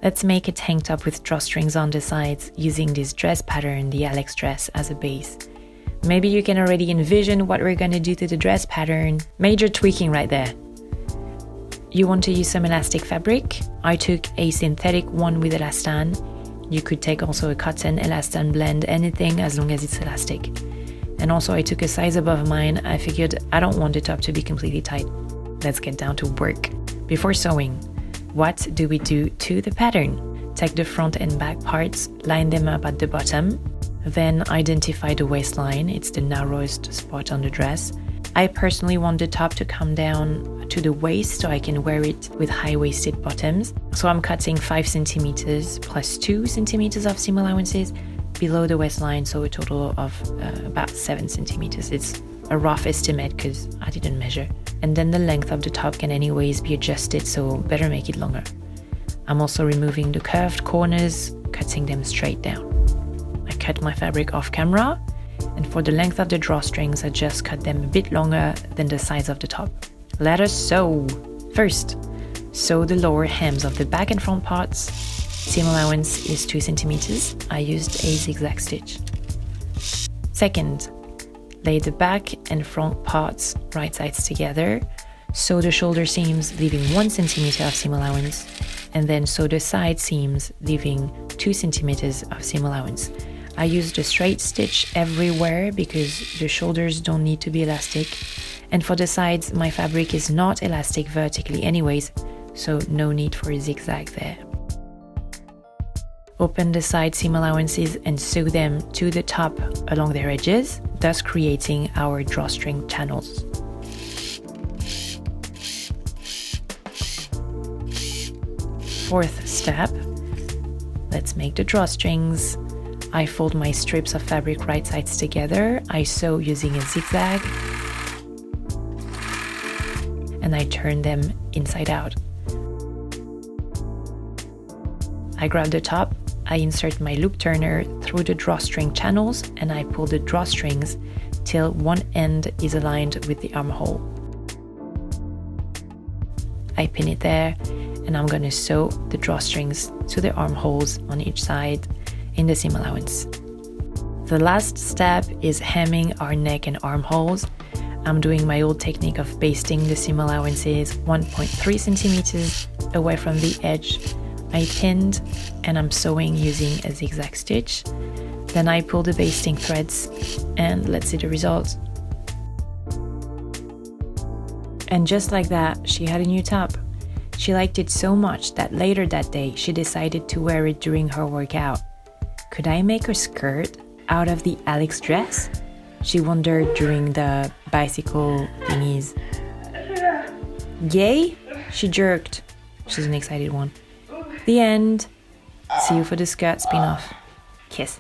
Let's make a tank top with drawstrings on the sides using this dress pattern, the alexdiydress, as a base. Maybe you can already envision what we're gonna do to the dress pattern. Major tweaking right there. You want to use some elastic fabric. I took a synthetic one with elastane. You could take also a cotton elastane blend, anything as long as it's elastic. And also I took a size above mine. I figured I don't want the top to be completely tight. Let's get down to work. Before sewing, what do we do to the pattern? Take the front and back parts, line them up at the bottom, then identify the waistline. It's the narrowest spot on the dress. I personally want the top to come down to the waist so I can wear it with high-waisted bottoms. So I'm cutting 5 centimeters plus 2 centimeters of seam allowances below the waistline, so a total of about 7 centimeters. It's a rough estimate because I didn't measure. And then the length of the top can anyways be adjusted, so better make it longer. I'm also removing the curved corners, cutting them straight down. I cut my fabric off camera, and for the length of the drawstrings, I just cut them a bit longer than the size of the top. Let us sew! First, sew the lower hems of the back and front parts. Seam allowance is 2 centimeters. I used a zigzag stitch. Second, lay the back and front parts right sides together. Sew the shoulder seams, leaving 1 centimeter of seam allowance, and then sew the side seams, leaving 2 centimeters of seam allowance. I used a straight stitch everywhere because the shoulders don't need to be elastic. And for the sides, my fabric is not elastic vertically anyways, so no need for a zigzag there. Open the side seam allowances and sew them to the top along their edges, thus creating our drawstring channels. Fourth step, let's make the drawstrings. I fold my strips of fabric right sides together. I sew using a zigzag, and I turn them inside out. I grab the top, I insert my loop turner through the drawstring channels, and I pull the drawstrings till one end is aligned with the armhole. I pin it there, and I'm gonna sew the drawstrings to the armholes on each side in the seam allowance. The last step is hemming our neck and armholes. I'm doing my old technique of basting the seam allowances 1.3 centimeters away from the edge. I pinned and I'm sewing using a zigzag stitch. Then I pull the basting threads and let's see the result. And just like that, she had a new top. She liked it so much that later that day, she decided to wear it during her workout. Could I make a skirt out of the alexdiydress? She wondered during the bicycle thingies. Yay! She jerked. She's an excited one. The end. See you for the skirt spin-off. Kiss.